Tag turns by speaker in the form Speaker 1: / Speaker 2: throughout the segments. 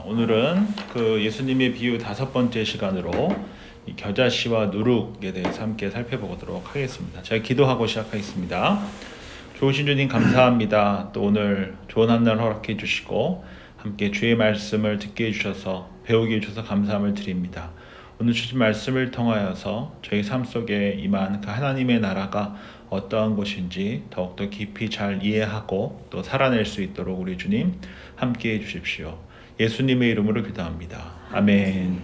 Speaker 1: 오늘은 그 예수님의 비유 5번째 시간으로 이 겨자씨와 누룩에 대해서 함께 살펴보도록 하겠습니다. 제가 기도하고 시작하겠습니다. 좋으신 주님 감사합니다. 또 오늘 좋은 한 날 허락해 주시고 함께 주의 말씀을 듣게 해주셔서 배우게 해주셔서 감사함을 드립니다. 오늘 주신 말씀을 통하여서 저희 삶 속에 임한 그 하나님의 나라가 어떠한 것인지 더욱더 깊이 잘 이해하고 또 살아낼 수 있도록 우리 주님 함께 해주십시오. 예수님의 이름으로 기도합니다. 아멘.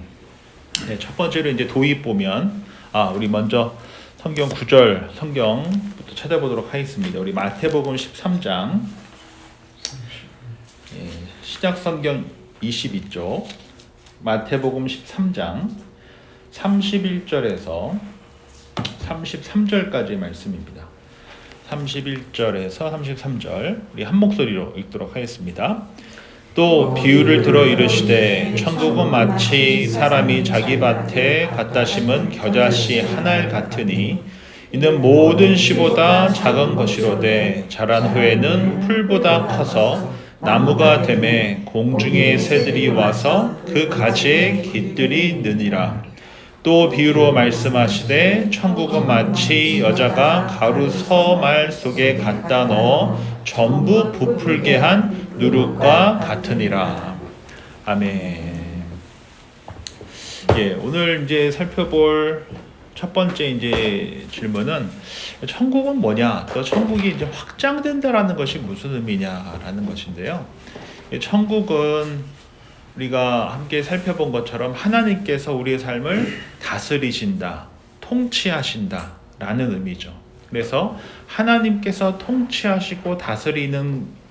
Speaker 1: 네, 첫 번째로 이제 도입 보면 우리 먼저 성경 구절 성경부터 찾아보도록 하겠습니다. 우리 마태복음 13장 시작 성경 22쪽 마태복음 13장 31절에서 33절까지의 말씀입니다. 31절에서 33절 우리 한 목소리로 읽도록 하겠습니다. 또 비유를 들어 이르시되 천국은 마치 사람이 자기 밭에 갖다 심은 겨자씨 한 알 같으니 이는 모든 씨보다 작은 것이로되 자란 후에는 풀보다 커서 나무가 되매 공중의 새들이 와서 그 가지에 깃들이 느니라. 또 비유로 말씀하시되 천국은 마치 여자가 가루 서말 속에 갖다 넣어 전부 부풀게 한 누룩과 같으니라. 아멘. 오늘 이제 살펴볼 첫 번째 이제 질문은 천국은 뭐냐? 또 천국이 이제 확장된다라는 것이 무슨 의미냐라는 것인데요. 천국은 우리가 함께 살펴본 것처럼 하나님께서 우리의 삶을 다스리신다, 통치하신다라는 의미죠. 그래서 하나님께서 통치하시고 다스리는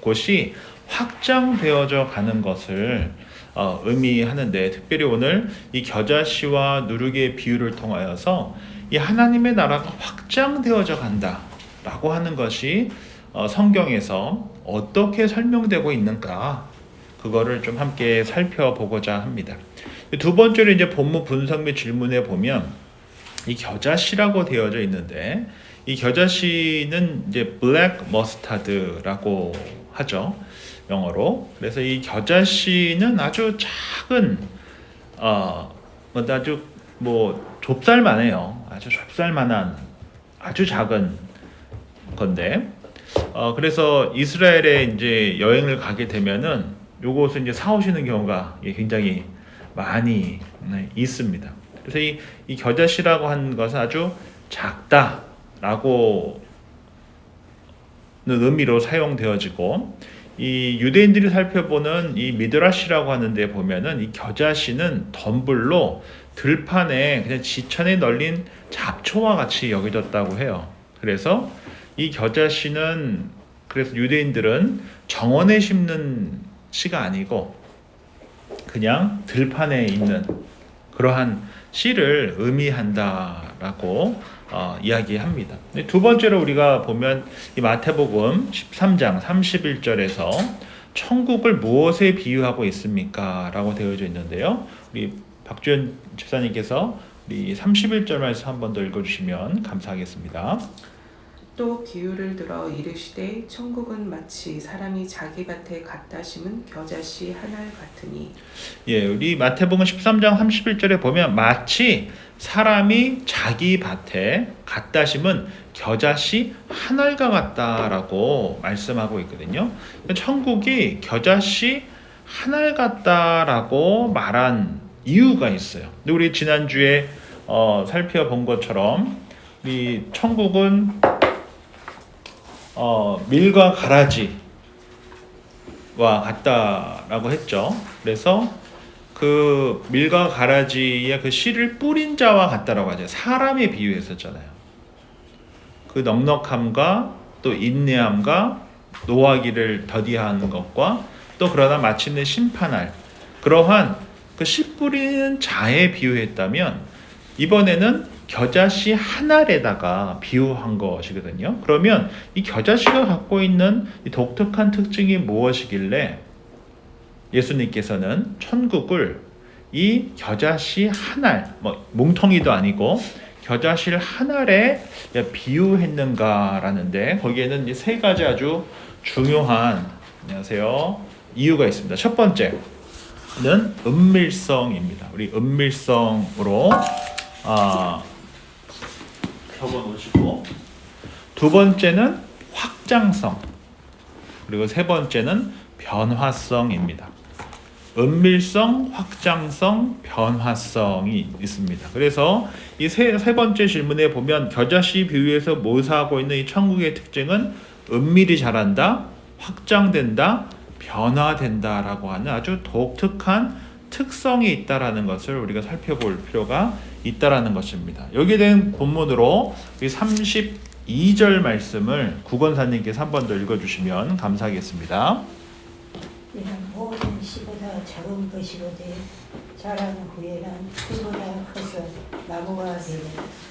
Speaker 1: 곳이 확장되어져 가는 것을 의미하는데, 특별히 오늘 이 겨자씨와 누룩의 비유를 통하여서 이 하나님의 나라가 확장되어져 간다라고 하는 것이 성경에서 어떻게 설명되고 있는가, 그거를 좀 함께 살펴보고자 합니다. 두 번째로 이제 본문 분석 및 질문에 보면 이 겨자씨라고 되어져 있는데, 이 겨자씨는 이제 블랙 머스타드라고 하죠, 영어로. 그래서 이 겨자씨는 아주 작은 아주 좁쌀만해요. 아주 좁쌀만한 아주 작은 건데, 그래서 이스라엘에 이제 여행을 가게 되면은 요것을 이제 사오시는 경우가 굉장히 많이 있습니다. 그래서 이 겨자씨라고 하는 것은 아주 작다라고 의미로 사용되어지고, 이 유대인들이 살펴보는 이 미드라시라고 하는데 보면은 이 겨자씨는 덤불로 들판에 그냥 지천에 널린 잡초와 같이 여겨졌다고 해요. 그래서 이 겨자씨는, 그래서 유대인들은 정원에 심는 씨가 아니고 그냥 들판에 있는 그러한 씨를 의미한다라고 이야기합니다. 두 번째로 우리가 보면 이 마태복음 13장 31절에서 천국을 무엇에 비유하고 있습니까? 라고 되어져 있는데요. 우리 박주연 집사님께서 우리 31절 말씀 한 번 더 읽어주시면 감사하겠습니다.
Speaker 2: 또 비유를 들어 이르시되 천국은 마치 사람이 자기 밭에 갖다 심은 겨자씨 한 알 같으니.
Speaker 1: 우리 마태복음 13장 31절에 보면 마치 사람이 자기 밭에 갖다 심은 겨자씨 한 알과 같다라고 말씀하고 있거든요. 천국이 겨자씨 한 알 같다라고 말한 이유가 있어요. 근데 우리 지난주에 살펴본 것처럼 이 천국은 밀과 가라지와 같다라고 했죠. 그래서 그 밀과 가라지의 그 씨를 뿌린 자와 같다라고 하죠. 사람에 비유했었잖아요. 그 넉넉함과 또 인내함과 노하기를 더디하는 것과 또 그러나 마침내 심판할 그러한 그 씨 뿌리는 자에 비유했다면, 이번에는 겨자씨 한 알에다가 비유한 것이거든요. 그러면 이 겨자씨가 갖고 있는 이 독특한 특징이 무엇이길래 예수님께서는 천국을 이 겨자씨 한 알, 뭉텅이도 아니고 겨자씨를 한 알에 비유했는가라는데, 거기에는 이제 세 가지 아주 중요한 이유가 있습니다. 첫 번째, 은밀성입니다. 우리 은밀성으로 적어놓으시고, 두 번째는 확장성, 그리고 세 번째는 변화성입니다. 은밀성, 확장성, 변화성이 있습니다. 그래서 이 세 번째 질문에 보면 겨자씨 비유에서 묘사하고 있는 이 천국의 특징은 은밀히 자란다, 확장된다, 변화된다라고 하는 아주 독특한 특성이 있다라는 것을 우리가 살펴볼 필요가 있다라는 것입니다. 여기에 대한 본문으로 32절 말씀을 구건사님께서 한 번 더 읽어주시면 감사하겠습니다.
Speaker 3: 이는 모든 씨보다 작은 것이로되 자란 후에는 풀보다 커서 나무가 되고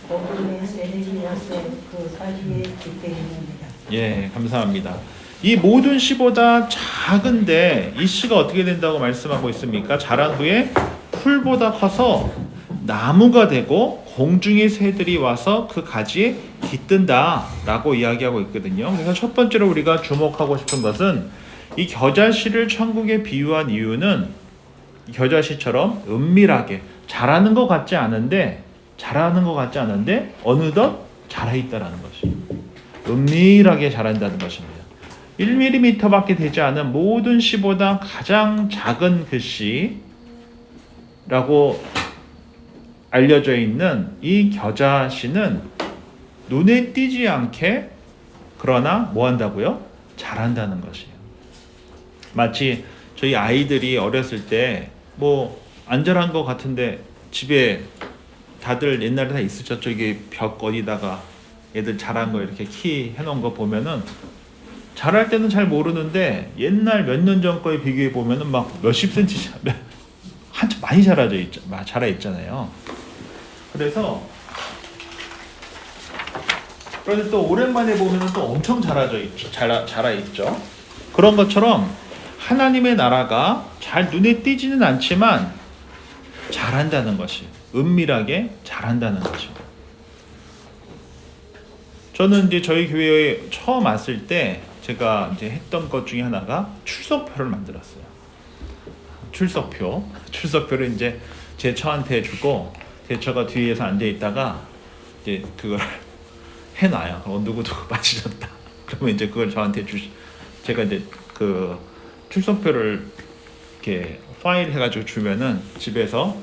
Speaker 3: 복음의 세력이라서 그 가지에 깃들이느니라.
Speaker 1: 예, 감사합니다. 이 모든 씨보다 작은데 이 씨가 어떻게 된다고 말씀하고 있습니까? 자란 후에 풀보다 커서 나무가 되고 공중의 새들이 와서 그 가지에 깃든다라고 이야기하고 있거든요. 그래서 첫 번째로 우리가 주목하고 싶은 것은 이 겨자씨를 천국에 비유한 이유는 겨자씨처럼 은밀하게 자라는 것 같지 않은데 어느덧 자라 있다라는 것이, 은밀하게 자란다는 것입니다. 1mm밖에 되지 않은 모든 씨보다 가장 작은 그 씨라고 알려져 있는 이 겨자씨는 눈에 띄지 않게 그러나 뭐 한다고요? 자란다는 것이에요. 마치 저희 아이들이 어렸을 때 뭐 안 자란 것 같은데 집에 다들 옛날에 다 있으셨죠? 저기 벽 어디다가 애들 자란 거 이렇게 키 해놓은 거 보면은 자랄 때는 잘 모르는데 옛날 몇 년 전 거에 비교해 보면은 막 몇십 센치 한참 많이 자라 있잖아요. 그래서 그런데 또 오랜만에 보면은 또 엄청 자라 있죠. 그런 것처럼 하나님의 나라가 잘 눈에 띄지는 않지만 자란다는 것이, 은밀하게 자란다는 것입니다. 저는 이제 저희 교회에 처음 왔을 때 제가 이제 했던 것 중에 하나가 출석표를 만들었어요. 출석표를 이제 제 처한테 주고 제 처가 뒤에서 앉아 있다가 이제 그걸 해놔요. 누구 빠지셨다. 그러면 이제 그걸 저한테 제가 이제 그 출석표를 이렇게 파일 해가지고 주면은 집에서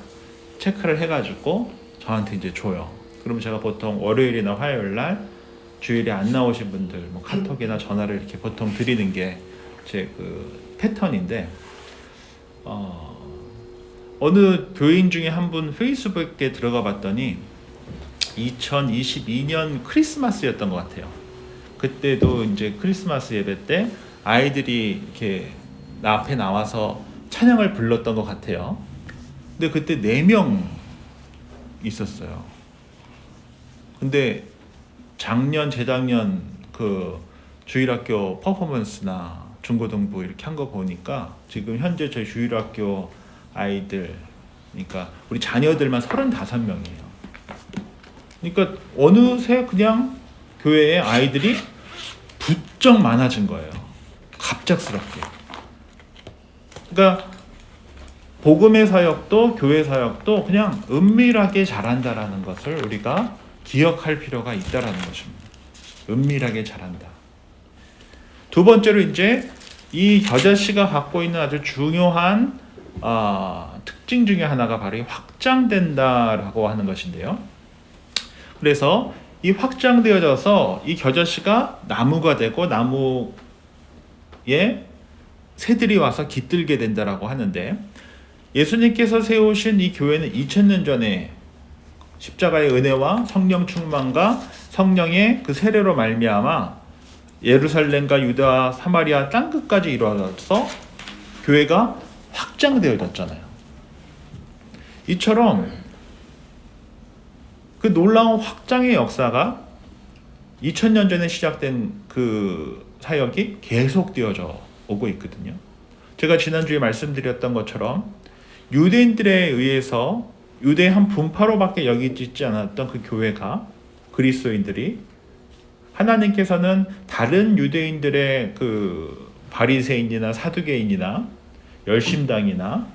Speaker 1: 체크를 해가지고 저한테 이제 줘요. 그러면 제가 보통 월요일이나 화요일 날 주일에 안 나오신 분들 뭐 카톡이나 전화를 이렇게 보통 드리는 게 제 그 패턴인데, 어느 교인 중에 한 분 페이스북에 들어가 봤더니 2022년 크리스마스였던 것 같아요. 그때도 이제 크리스마스 예배 때 아이들이 이렇게 나 앞에 나와서 찬양을 불렀던 것 같아요. 근데 그때 4명 있었어요. 근데 재작년 그 주일학교 퍼포먼스나 중고등부 이렇게 한 거 보니까 지금 현재 저희 주일학교 아이들, 그러니까 우리 자녀들만 35명이에요. 그러니까 어느새 그냥 교회에 아이들이 부쩍 많아진 거예요. 갑작스럽게. 그러니까 복음의 사역도 교회 사역도 그냥 은밀하게 자란다라는 것을 우리가 기억할 필요가 있다라는 것입니다. 은밀하게 자란다. 두 번째로 이제 이 겨자씨가 갖고 있는 아주 중요한 특징 중에 하나가 바로 확장된다라고 하는 것인데요. 그래서 이 확장되어져서 이 겨자씨가 나무가 되고 나무에 새들이 와서 깃들게 된다라고 하는데, 예수님께서 세우신 이 교회는 2000년 전에 십자가의 은혜와 성령 충만과 성령의 그 세례로 말미암아 예루살렘과 유다, 사마리아 땅끝까지 이루어져서 교회가 확장되어졌잖아요. 이처럼 그 놀라운 확장의 역사가 2000년 전에 시작된 그 사역이 계속되어져 오고 있거든요. 제가 지난주에 말씀드렸던 것처럼 유대인들에 의해서 유대의 한 분파로밖에 여기지 않았던 그 교회가, 그리스도인들이, 하나님께서는 다른 유대인들의 그 바리새인이나 사두개인이나 열심당이나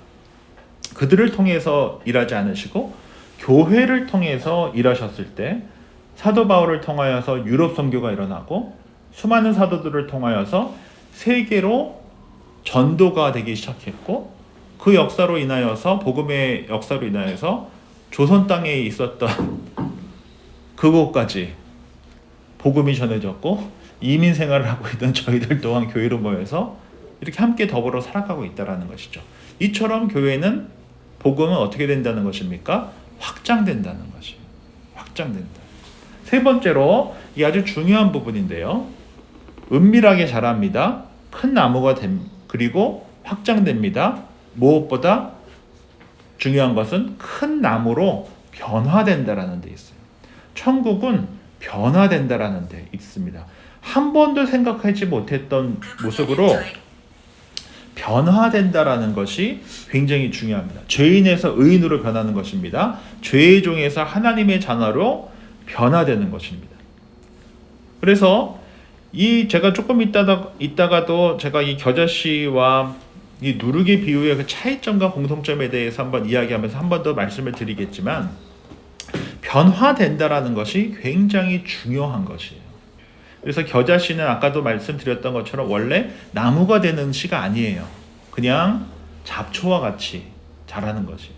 Speaker 1: 그들을 통해서 일하지 않으시고 교회를 통해서 일하셨을 때 사도 바울을 통하여서 유럽 선교가 일어나고 수많은 사도들을 통하여서 세계로 전도가 되기 시작했고 그 역사로 인하여서 복음의 역사로 인하여서 조선 땅에 있었던 그곳까지 복음이 전해졌고 이민 생활을 하고 있던 저희들 또한 교회로 모여서 이렇게 함께 더불어 살아가고 있다는 것이죠. 이처럼 교회는 복음은 어떻게 된다는 것입니까? 확장된다는 것이에요. 확장된다. 세 번째로 이 아주 중요한 부분인데요. 은밀하게 자랍니다. 큰 나무가 그리고 확장됩니다. 무엇보다 중요한 것은 큰 나무로 변화된다라는 데 있어요. 천국은 변화된다라는 데 있습니다. 한 번도 생각하지 못했던 모습으로 변화된다라는 것이 굉장히 중요합니다. 죄인에서 의인으로 변하는 것입니다. 죄의 종에서 하나님의 자녀로 변화되는 것입니다. 그래서 제가 조금 있다가도 제가 이 겨자씨와 이 누룩의 비유의 그 차이점과 공통점에 대해서 한번 이야기하면서 한 번 더 말씀을 드리겠지만 변화된다라는 것이 굉장히 중요한 것이에요. 그래서 겨자씨는 아까도 말씀드렸던 것처럼 원래 나무가 되는 씨가 아니에요. 그냥 잡초와 같이 자라는 것이에요.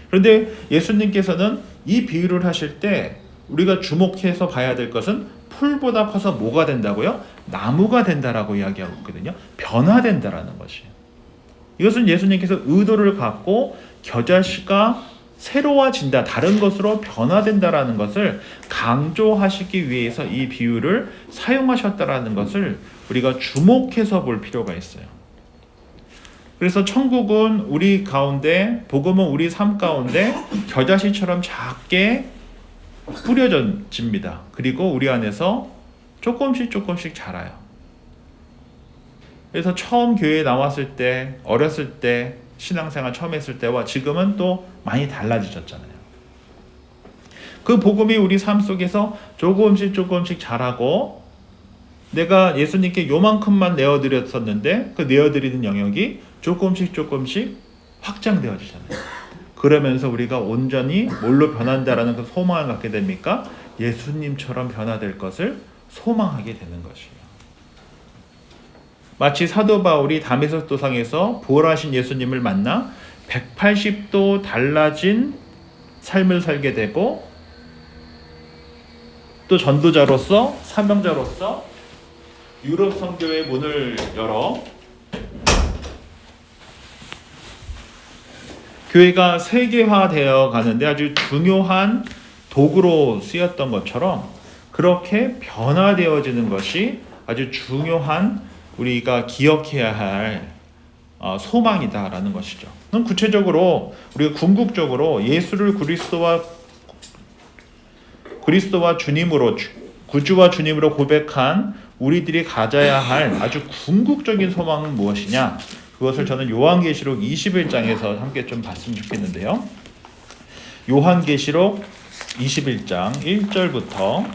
Speaker 1: 그런데 예수님께서는 이 비유를 하실 때 우리가 주목해서 봐야 될 것은 풀보다 커서 뭐가 된다고요? 나무가 된다라고 이야기하고 있거든요. 변화된다라는 것이에요. 이것은 예수님께서 의도를 갖고 겨자씨가 새로워진다, 다른 것으로 변화된다라는 것을 강조하시기 위해서 이 비유를 사용하셨다라는 것을 우리가 주목해서 볼 필요가 있어요. 그래서 천국은 우리 가운데, 복음은 우리 삶 가운데 겨자씨처럼 작게 뿌려집니다. 그리고 우리 안에서 조금씩 자라요. 그래서 처음 교회에 나왔을 때, 어렸을 때, 신앙생활 처음 했을 때와 지금은 또 많이 달라지셨잖아요. 그 복음이 우리 삶 속에서 조금씩 자라고 내가 예수님께 요만큼만 내어드렸었는데 그 내어드리는 영역이 조금씩 확장되어지잖아요. 그러면서 우리가 온전히 뭘로 변한다라는 그 소망을 갖게 됩니까? 예수님처럼 변화될 것을 소망하게 되는 것이에요. 마치 사도 바울이 다메섹 도상에서 부활하신 예수님을 만나 180도 달라진 삶을 살게 되고 또 전도자로서 사명자로서 유럽 선교의 문을 열어 교회가 세계화되어 가는데 아주 중요한 도구로 쓰였던 것처럼 그렇게 변화되어지는 것이 아주 중요한 우리가 기억해야 할 소망이다라는 것이죠. 그럼 구체적으로 우리가 궁극적으로 예수를 그리스도와 주님으로 구주와 주님으로 고백한 우리들이 가져야 할 아주 궁극적인 소망은 무엇이냐? 그것을 저는 요한계시록 21장에서 함께 좀 봤으면 좋겠는데요. 요한계시록 21장 1절부터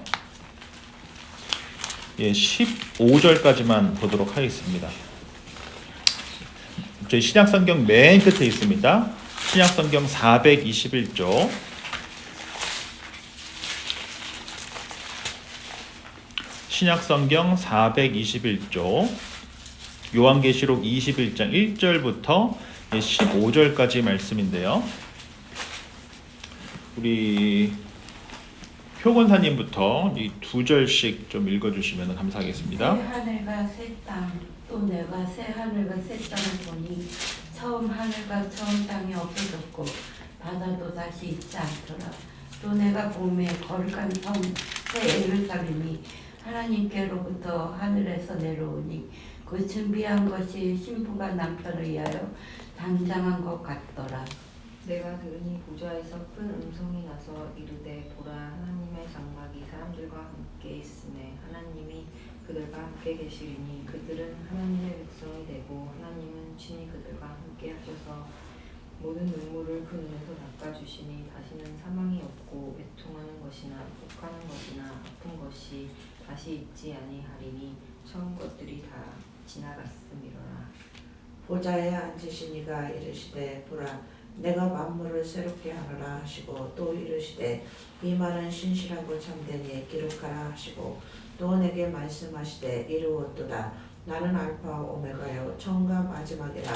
Speaker 1: 15절까지만 보도록 하겠습니다. 저희 신약성경 맨 끝에 있습니다. 신약성경 421조 신약성경 421조 요한계시록 21장 1절부터 15절까지 말씀인데요. 우리 표건사님부터 이 두 절씩 좀 읽어주시면 감사하겠습니다.
Speaker 4: 새 하늘과 새 땅, 또 내가 새 하늘과 새 땅을 보니 처음 하늘과 처음 땅이 없어졌고 바다도 다시 있지 않더라. 또 내가 보매 거룩한 성 새 예루살렘이 하나님께로부터 하늘에서 내려오니 그 준비한 것이 신부가 남편을 위하여 단장한 것 같더라.
Speaker 5: 내가 들으니 보좌에서 큰 음성이 나서 이르되 보라 하나님의 장막이 사람들과 함께 있으매 하나님이 그들과 함께 계시리니 그들은 하나님의 백성이 되고 하나님은 친히 그들과 함께 하셔서 모든 눈물을 그 눈에서 닦아주시니 다시는 사망이 없고 애통하는 것이나 혹하는 것이나 아픈 것이 다시 있지 아니하리니 처음 것들이 다 지나갔음이로라.
Speaker 6: 보좌에 앉으신 이가 이르시되 보라 내가 만물을 새롭게 하노라 하시고 또 이르시되 이 말은 신실하고 참되니 기록하라 하시고 또 내게 말씀하시되 이르웠도다. 나는 알파 오메가요 처음과 마지막이라.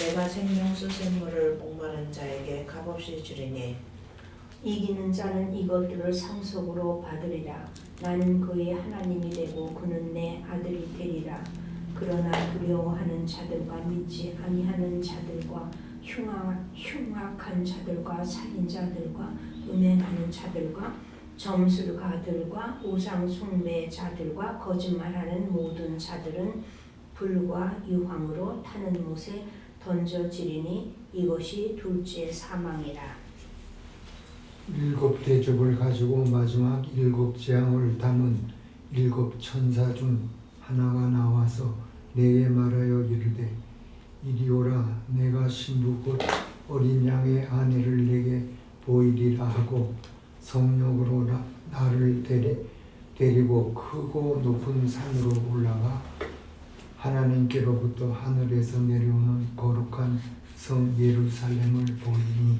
Speaker 6: 내가 생명수 샘물을 목마른 자에게 값없이 주리니
Speaker 3: 이기는 자는 이것들을 상속으로 받으리라. 나는 그의 하나님이 되고 그는 내 아들이 되리라. 그러나 두려워하는 자들과 믿지 아니하는 자들과 흉악한 자들과 살인자들과 음행하는 자들과 점술가들과 우상 숭배자들과 거짓말하는 모든 자들은 불과 유황으로 타는 못에 던져지리니 이것이 둘째 사망이라.
Speaker 7: 7 대접을 가지고 마지막 7 재앙을 담은 7 천사 중 하나가 나와서 내게 말하여 이르되 이리 오라. 내가 신부 곧 어린 양의 아내를 내게 보이리라 하고 성령으로 나를 데리고 크고 높은 산으로 올라가 하나님께로부터 하늘에서 내려오는 거룩한 성 예루살렘을 보이니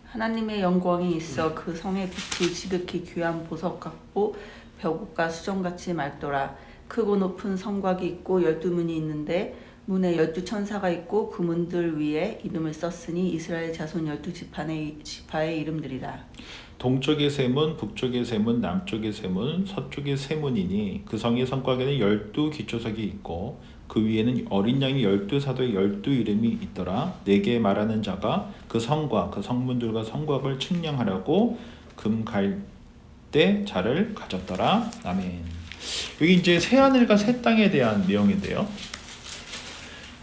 Speaker 2: 하나님의 영광이 있어 그 성의 빛이 지극히 귀한 보석 같고 벽옥과 수정같이 맑더라. 크고 높은 성곽이 있고 12문이 있는데 문에 12천사가 있고 그 문들 위에 이름을 썼으니 이스라엘 자손 12지파의 이름들이라.
Speaker 1: 동쪽의 세 문, 북쪽의 세 문, 남쪽의 세 문, 서쪽의 세 문이니 그 성의 성곽에는 12 기초석이 있고 그 위에는 어린 양이 12사도의 12 이름이 있더라. 내게 말하는 자가 그 성과 그 성문들과 성곽을 측량하려고 금갈대 자를 가졌더라. 아멘. 여기 이제 새 하늘과 새 땅에 대한 내용인데요.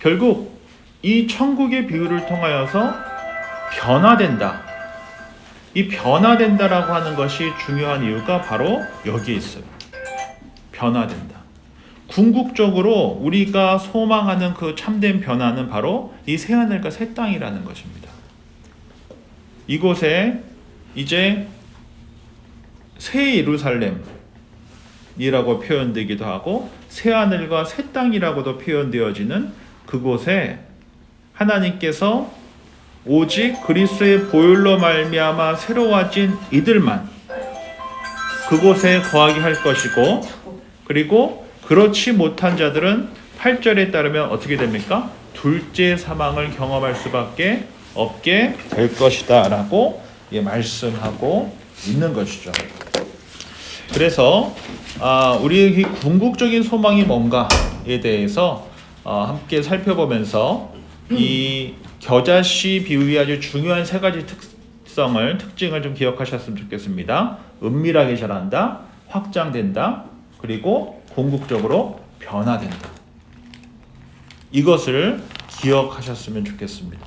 Speaker 1: 결국 이 천국의 비유를 통하여서 변화된다. 이 변화된다라고 하는 것이 중요한 이유가 바로 여기에 있어요. 변화된다. 궁극적으로 우리가 소망하는 그 참된 변화는 바로 이 새하늘과 새 땅이라는 것입니다. 이곳에 이제 새 예루살렘이라고 표현되기도 하고 새하늘과 새 땅이라고도 표현되어지는 그곳에 하나님께서 오직 그리스도의 보혈로 말미암아 새로워진 이들만 그곳에 거하게 할 것이고, 그리고 그렇지 못한 자들은 8절에 따르면 어떻게 됩니까? 둘째 사망을 경험할 수밖에 없게 될 것이다 라고 말씀하고 있는 것이죠. 그래서 우리의 궁극적인 소망이 뭔가에 대해서 함께 살펴보면서 이 겨자씨 비유의 아주 중요한 3가지 특징을 좀 기억하셨으면 좋겠습니다. 은밀하게 자란다, 확장된다, 그리고 궁극적으로 변화된다. 이것을 기억하셨으면 좋겠습니다.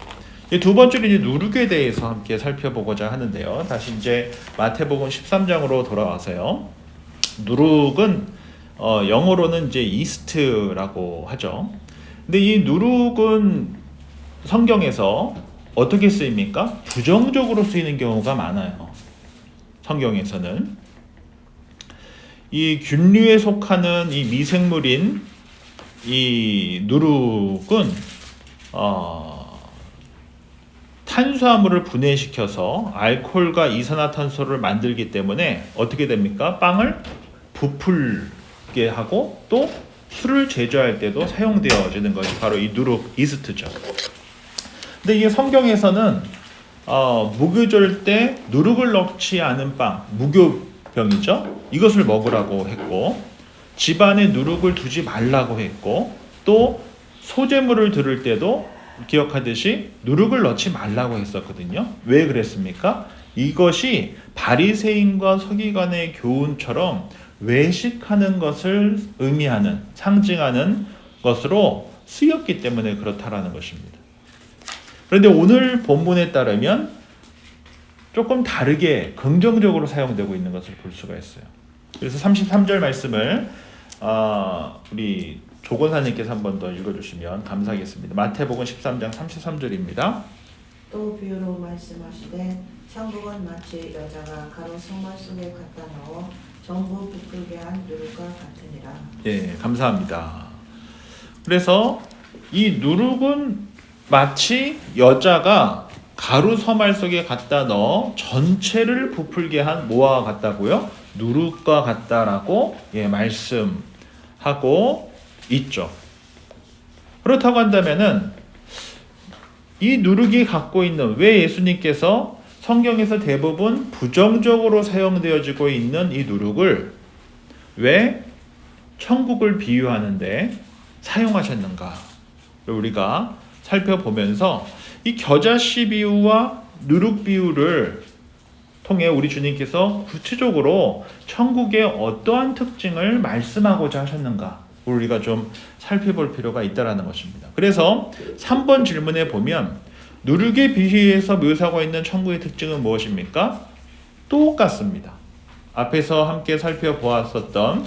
Speaker 1: 두 번째로 이제 누룩에 대해서 함께 살펴보고자 하는데요. 다시 이제 마태복음 13장으로 돌아와서요. 누룩은 영어로는 이제 이스트라고 하죠. 근데 이 누룩은 성경에서 어떻게 쓰입니까? 부정적으로 쓰이는 경우가 많아요. 성경에서는 이 균류에 속하는 이 미생물인 이 누룩은 탄수화물을 분해시켜서 알코올과 이산화탄소를 만들기 때문에 어떻게 됩니까? 빵을 부풀게 하고 또 술을 제조할 때도 사용되어지는 것이 바로 이 누룩 이스트죠. 근데 이게 성경에서는 무교절 때 누룩을 넣지 않은 빵, 무교병이죠. 이것을 먹으라고 했고, 집안에 누룩을 두지 말라고 했고, 또 소제물을 드릴 때도 기억하듯이 누룩을 넣지 말라고 했었거든요. 왜 그랬습니까? 이것이 바리새인과 서기관의 교훈처럼 외식하는 것을 의미하는, 상징하는 것으로 쓰였기 때문에 그렇다라는 것입니다. 그런데 오늘 본문에 따르면 조금 다르게 긍정적으로 사용되고 있는 것을 볼 수가 있어요. 그래서 33절 말씀을 우리 조건사님께서 한 번 더 읽어주시면 감사하겠습니다. 마태복음 13장 33절입니다.
Speaker 6: 또 비유로 말씀하시되 천국은 마치 여자가 가로 성말 속에 갖다 넣어 전부 부풀게 한 누룩과 같으니라.
Speaker 1: 예, 감사합니다. 그래서 이 누룩은 마치 여자가 가루 서말 속에 갖다 넣어 전체를 부풀게 한 뭐와 같다고요? 누룩과 같다라고 말씀하고 있죠. 그렇다고 한다면은 이 누룩이 갖고 있는, 왜 예수님께서 성경에서 대부분 부정적으로 사용되어지고 있는 이 누룩을 왜 천국을 비유하는데 사용하셨는가? 우리가 살펴보면서 이 겨자씨 비유와 누룩 비유를 통해 우리 주님께서 구체적으로 천국의 어떠한 특징을 말씀하고자 하셨는가 우리가 좀 살펴볼 필요가 있다는 것입니다. 그래서 3번 질문에 보면 누룩에 비유해서 묘사하고 있는 천국의 특징은 무엇입니까? 똑같습니다. 앞에서 함께 살펴보았었던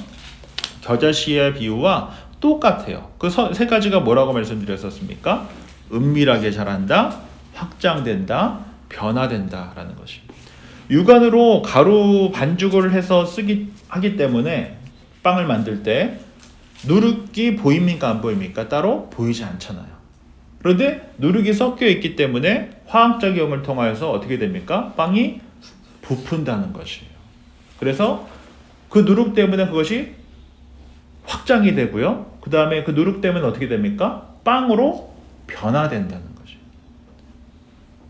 Speaker 1: 겨자씨의 비유와 똑같아요. 그 세 가지가 뭐라고 말씀드렸었습니까? 은밀하게 자란다, 확장된다, 변화된다 라는 것입니다. 육안으로 가루 반죽을 해서 하기 때문에 빵을 만들 때 누룩이 보입니까 안 보입니까? 따로 보이지 않잖아요. 그런데 누룩이 섞여 있기 때문에 화학작용을 통해서 어떻게 됩니까? 빵이 부푼다는 것이에요. 그래서 그 누룩 때문에 그것이 확장이 되고요. 그 다음에 그 누룩 때문에 어떻게 됩니까? 빵으로 변화된다는 거죠.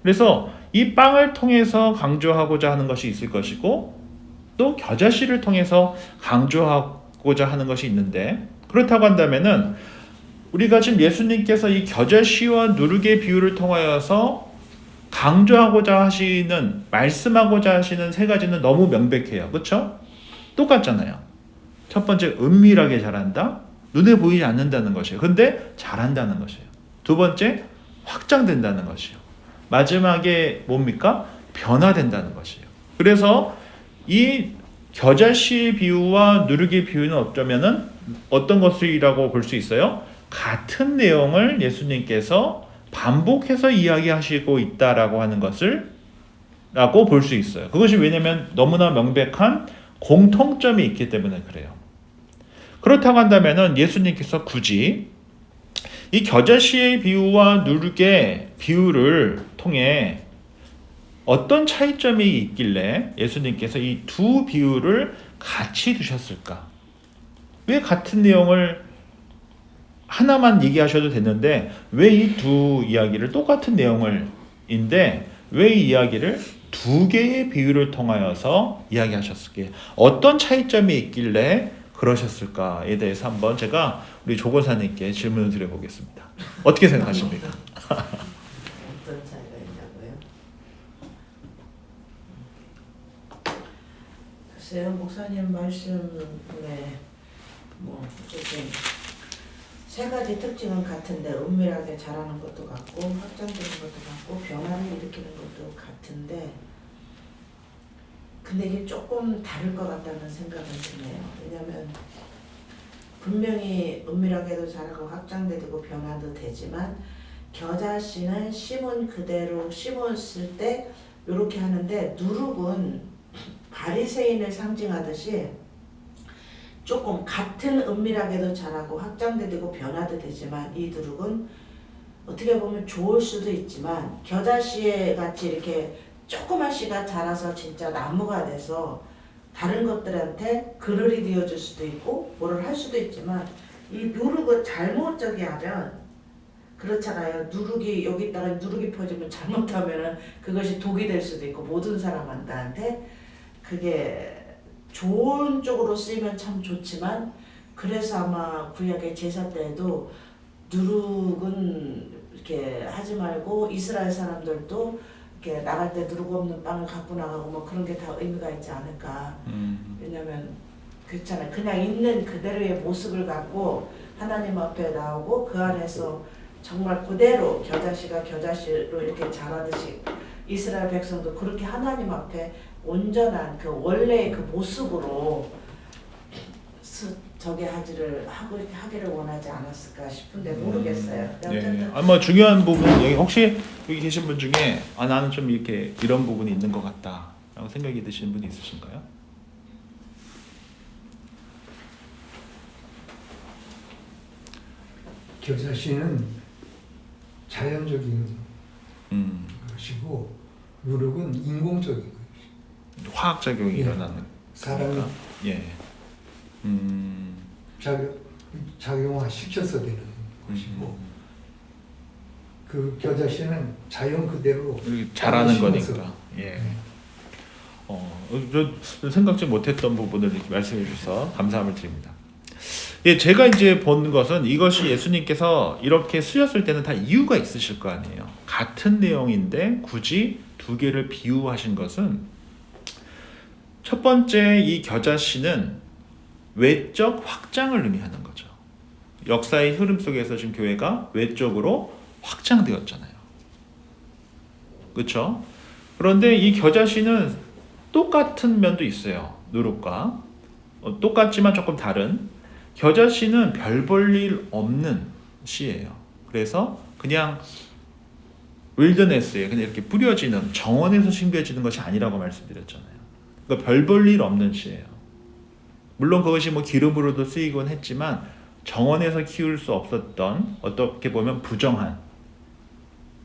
Speaker 1: 그래서 이 빵을 통해서 강조하고자 하는 것이 있을 것이고 또 겨자씨를 통해서 강조하고자 하는 것이 있는데, 그렇다고 한다면은 우리가 지금 예수님께서 이 겨자씨와 누룩의 비유를 통하여서 강조하고자 하시는, 말씀하고자 하시는 세 가지는 너무 명백해요. 그렇죠? 똑같잖아요. 첫 번째, 은밀하게 자란다. 눈에 보이지 않는다는 것이에요. 근데 자란다는 것이에요. 두 번째, 확장된다는 것이에요. 마지막에 뭡니까? 변화된다는 것이에요. 그래서 이 겨자씨의 비유와 누룩의 비유는 어쩌면은 어떤 것이라고 볼 수 있어요? 같은 내용을 예수님께서 반복해서 이야기하시고 있다라고 하는 것을 라고 볼 수 있어요. 그것이 왜냐하면 너무나 명백한 공통점이 있기 때문에 그래요. 그렇다고 한다면은 예수님께서 굳이 이 겨자씨의 비유와 누룩의 비유를 통해 어떤 차이점이 있길래 예수님께서 이 두 비유를 같이 두셨을까? 왜 같은 내용을 하나만 얘기하셔도 됐는데 왜 이 두 이야기를 똑같은 내용을인데 왜 이 이야기를 두 개의 비유를 통하여서 이야기하셨을까요? 어떤 차이점이 있길래 그러셨을까에 대해서 한번 제가 우리 조건사님께 질문을 드려보겠습니다. 어떻게 생각하십니까?
Speaker 6: 어떤 차이가 있냐고요? 글쎄요, 목사님 말씀에 뭐 이렇게 세 가지 특징은 같은데 은밀하게 자라는 것도 같고 확장되는 것도 같고 변화를 일으키는 것도 같은데, 근데 이게 조금 다를 것 같다는 생각은 드네요. 왜냐하면 분명히 은밀하게도 자라고 확장되고 변화도 되지만 겨자씨는 심은 그대로 심었을 때 이렇게 하는데 누룩은 바리새인을 상징하듯이 조금 같은 은밀하게도 자라고 확장되고 변화도 되지만 이 누룩은 어떻게 보면 좋을 수도 있지만 겨자씨 같이 이렇게 조그만 씨가 자라서 진짜 나무가 돼서 다른 것들한테 그늘이 되어줄 수도 있고 뭐를 할 수도 있지만 이 누룩은 잘못 저기 하면 그렇잖아요. 누룩이 여기다가 누룩이 퍼지면 잘못하면은 그것이 독이 될 수도 있고 모든 사람한테 그게 좋은 쪽으로 쓰이면 참 좋지만, 그래서 아마 구약의 제사 때에도 누룩은 이렇게 하지 말고 이스라엘 사람들도 이렇게 나갈 때 누룩 없는 빵을 갖고 나가고 뭐 그런 게 다 의미가 있지 않을까. 왜냐면 그렇잖아요. 그냥 있는 그대로의 모습을 갖고 하나님 앞에 나오고 그 안에서 정말 그대로 겨자씨가 겨자씨로 이렇게 자라듯이 이스라엘 백성도 그렇게 하나님 앞에 온전한 그 원래의 그 모습으로 저게 하기를 원하지 않았을까 싶은데 모르겠어요.
Speaker 1: 네. 아마 중요한 부분 여기 혹시 여기 계신 분 중에 나는 좀 이렇게 이런 부분이 있는 것 같다라고 생각이 드시는 분이 있으신가요?
Speaker 7: 겨자씨는 자연적인 것이고 누룩은 인공적인 거예요.
Speaker 1: 화학 작용이
Speaker 7: 예.
Speaker 1: 일어나는
Speaker 7: 사람이
Speaker 1: 거니까. 예.
Speaker 7: 작용화 시켜서 되는 것이고 그 겨자씨는 자연 그대로
Speaker 1: 이렇게 자라는
Speaker 7: 심어서.
Speaker 1: 거니까. 예. 저 생각지 못했던 부분을 이렇게 말씀해 주셔서 감사함을 드립니다. 예, 제가 이제 본 것은 이것이 예수님께서 이렇게 쓰셨을 때는 다 이유가 있으실 거 아니에요. 같은 내용인데 굳이 두 개를 비유하신 것은 첫 번째 이 겨자씨는 외적 확장을 의미하는 거죠. 역사의 흐름 속에서 지금 교회가 외적으로 확장되었잖아요. 그렇죠? 그런데 이 겨자씨는 똑같은 면도 있어요. 누룩과 똑같지만 조금 다른. 겨자씨는 별 볼 일 없는 씨예요. 그래서 그냥 윌더네스에 그냥 이렇게 뿌려지는 정원에서 심겨지는 것이 아니라고 말씀드렸잖아요. 그러니까 별 볼 일 없는 씨예요. 물론 그것이 뭐 기름으로도 쓰이곤 했지만 정원에서 키울 수 없었던 어떻게 보면 부정한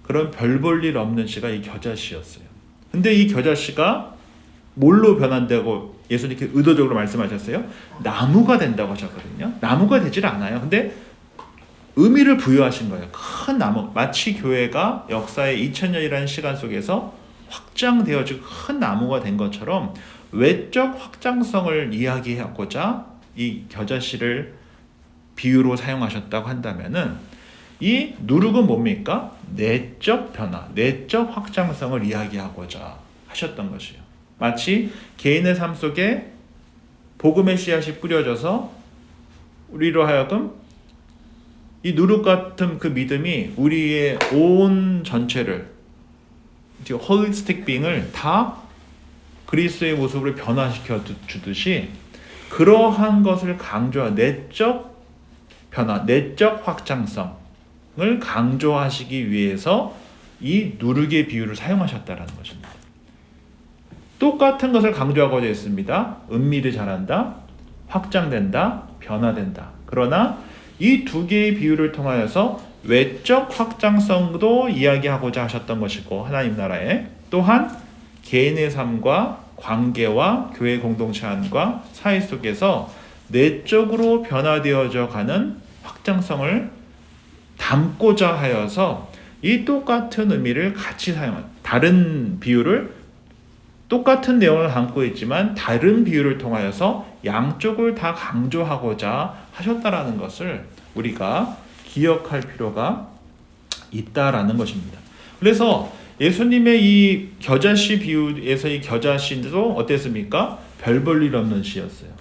Speaker 1: 그런 별 볼 일 없는 씨가 이 겨자씨였어요. 근데 이 겨자씨가 뭘로 변한다고 예수님께서 의도적으로 말씀하셨어요? 나무가 된다고 하셨거든요. 나무가 되질 않아요. 근데 의미를 부여하신 거예요. 큰 나무, 마치 교회가 역사의 2000년이라는 시간 속에서 확장되어지고 큰 나무가 된 것처럼 외적 확장성을 이야기하고자 이 겨자씨를 비유로 사용하셨다고 한다면은 이 누룩은 뭡니까? 내적 변화, 내적 확장성을 이야기하고자 하셨던 것이에요. 마치 개인의 삶 속에 복음의 씨앗이 뿌려져서 우리로 하여금 이 누룩 같은 그 믿음이 우리의 온 전체를 홀리스틱 빙을 다 그리스도의 모습으로 변화시켜 주듯이 그러한 것을 강조한 내적 변화, 내적 확장성을 강조하시기 위해서 이 누룩의 비유를 사용하셨다는 것입니다. 똑같은 것을 강조하고자 했습니다. 은밀히 자란다, 확장된다, 변화된다. 그러나 이 두 개의 비유를 통하여서 외적 확장성도 이야기하고자 하셨던 것이고 하나님 나라에 또한 개인의 삶과 관계와 교회 공동체 안과 사회 속에서 내적으로 변화되어져 가는 확장성을 담고자 하여서 이 똑같은 의미를 같이 사용한 다른 비유를 똑같은 내용을 담고 있지만 다른 비유를 통하여서 양쪽을 다 강조하고자 하셨다라는 것을 우리가 기억할 필요가 있다라는 것입니다. 그래서 예수님의 이 겨자씨 비유에서 이 겨자씨도 어땠습니까? 별 볼 일 없는 씨였어요.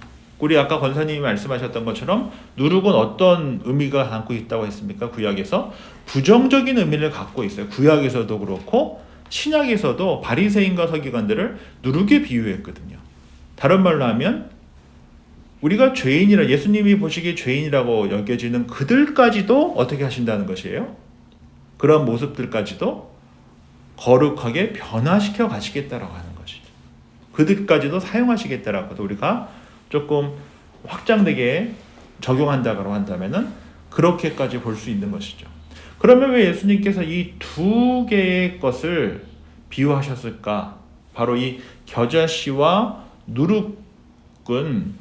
Speaker 1: 우리 아까 권사님이 말씀하셨던 것처럼 누룩은 어떤 의미가 담고 있다고 했습니까? 구약에서 부정적인 의미를 갖고 있어요. 구약에서도 그렇고 신약에서도 바리새인과 서기관들을 누룩에 비유했거든요. 다른 말로 하면 우리가 죄인이라 예수님이 보시기에 죄인이라고 여겨지는 그들까지도 어떻게 하신다는 것이에요? 그런 모습들까지도 거룩하게 변화시켜 가시겠다라고 하는 것이죠. 그들까지도 사용하시겠다라고 우리가 조금 확장되게 적용한다고 한다면은 그렇게까지 볼 수 있는 것이죠. 그러면 왜 예수님께서 이 두 개의 것을 비유하셨을까? 바로 이 겨자씨와 누룩은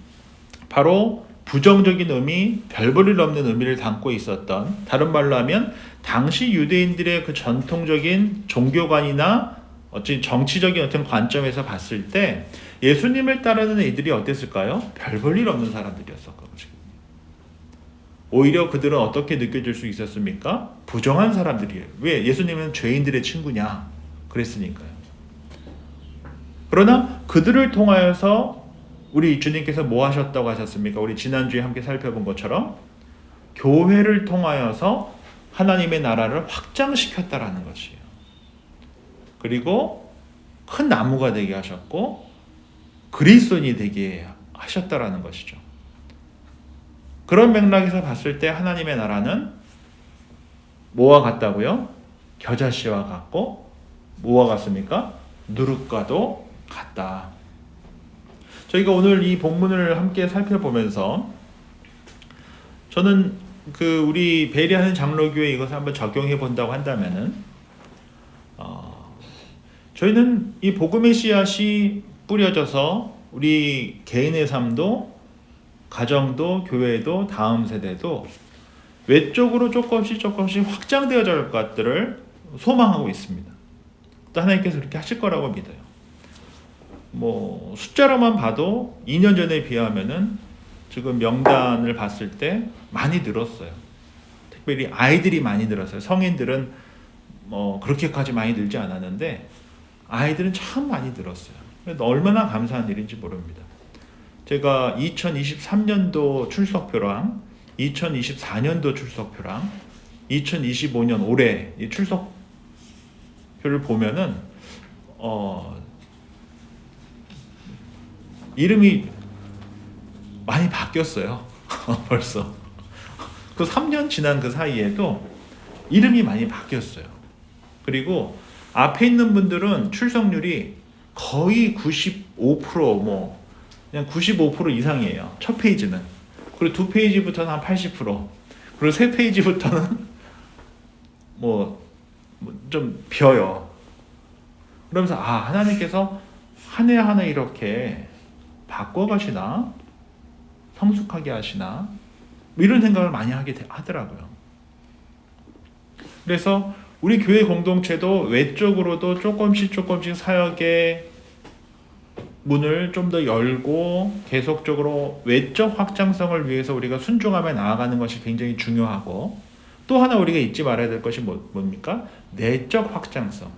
Speaker 1: 바로 부정적인 의미, 별 볼 일 없는 의미를 담고 있었던, 다른 말로 하면 당시 유대인들의 그 전통적인 종교관이나 어떤 정치적인 어떤 관점에서 봤을 때 예수님을 따르는 이들이 어땠을까요? 별 볼 일 없는 사람들이었었거든요. 오히려 그들은 어떻게 느껴질 수 있었습니까? 부정한 사람들이에요. 왜? 예수님은 죄인들의 친구냐? 그랬으니까요. 그러나 그들을 통하여서 우리 주님께서 뭐 하셨다고 하셨습니까? 우리 지난주에 함께 살펴본 것처럼 교회를 통하여서 하나님의 나라를 확장시켰다라는 것이에요. 그리고 큰 나무가 되게 하셨고 그리스도인이 되게 하셨다라는 것이죠. 그런 맥락에서 봤을 때 하나님의 나라는 뭐와 같다고요? 겨자씨와 같고 뭐와 같습니까? 누룩과도 같다. 저희가 오늘 이 본문을 함께 살펴보면서 저는 그 우리 베리하는 장로교회 이것을 한번 적용해 본다고 한다면은 저희는 이 복음의 씨앗이 뿌려져서 우리 개인의 삶도 가정도 교회도 다음 세대도 외적으로 조금씩 확장되어져 갈 것들을 소망하고 있습니다. 또 하나님께서 그렇게 하실 거라고 믿어요. 뭐 숫자로만 봐도 2년 전에 비하면은 지금 명단을 봤을 때 많이 늘었어요. 특별히 아이들이 많이 늘었어요. 성인들은 뭐 그렇게까지 많이 늘지 않았는데 아이들은 참 많이 늘었어요. 얼마나 감사한 일인지 모릅니다. 제가 2023년도 출석표랑 2024년도 출석표랑 2025년 올해 이 출석표를 보면은 이름이 많이 바뀌었어요. 벌써 그 3년 지난 그 사이에도 이름이 많이 바뀌었어요. 그리고 앞에 있는 분들은 출석률이 거의 95% 그냥 95% 이상이에요. 첫 페이지는. 그리고 두 페이지부터는 한 80%. 그리고 세 페이지부터는 좀 벼요. 그러면서 하나님께서 한 해 한 해 이렇게 바꿔가시나? 성숙하게 하시나? 이런 생각을 많이 하게 하더라고요. 그래서 우리 교회 공동체도 외적으로도 조금씩 사역의 문을 좀 더 열고 계속적으로 외적 확장성을 위해서 우리가 순종하며 나아가는 것이 굉장히 중요하고, 또 하나 우리가 잊지 말아야 될 것이 뭡니까? 내적 확장성.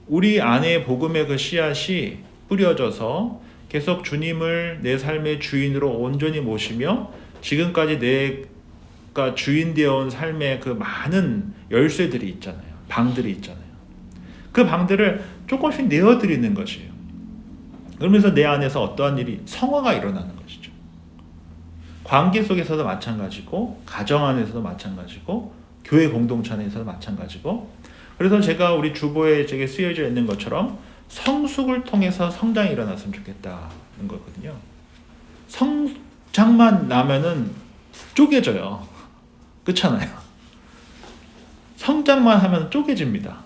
Speaker 1: 우리 안에 복음의 그 씨앗이 뿌려져서 계속 주님을 내 삶의 주인으로 온전히 모시며 지금까지 내가 주인 되어온 삶의 그 많은 열쇠들이 있잖아요. 방들이 있잖아요. 그 방들을 조금씩 내어드리는 것이에요. 그러면서 내 안에서 어떠한 일이 성화가 일어나는 것이죠. 관계 속에서도 마찬가지고, 가정 안에서도 마찬가지고, 교회 공동체 안에서도 마찬가지고. 그래서 제가 우리 주보에 저게 쓰여져 있는 것처럼 성숙을 통해서 성장이 일어났으면 좋겠다는 거거든요. 성장만 나면은 쪼개져요. 그렇잖아요. 성장만 하면 쪼개집니다.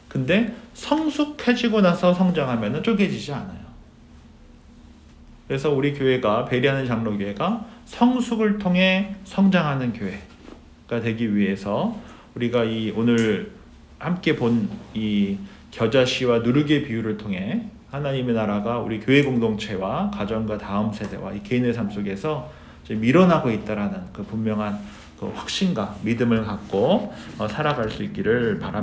Speaker 1: 근데 성숙해지고 나서 성장하면 쪼개지지 않아요. 그래서 우리 교회가, 베리하는 장로교회가 성숙을 통해 성장하는 교회가 되기 위해서 우리가 이 오늘 함께 본 이 겨자씨와 누룩의 비유를 통해 하나님의 나라가 우리 교회 공동체와 가정과 다음 세대와 이 개인의 삶 속에서 밀어나고 있다라는 그 분명한 그 확신과 믿음을 갖고 살아갈 수 있기를 바랍니다.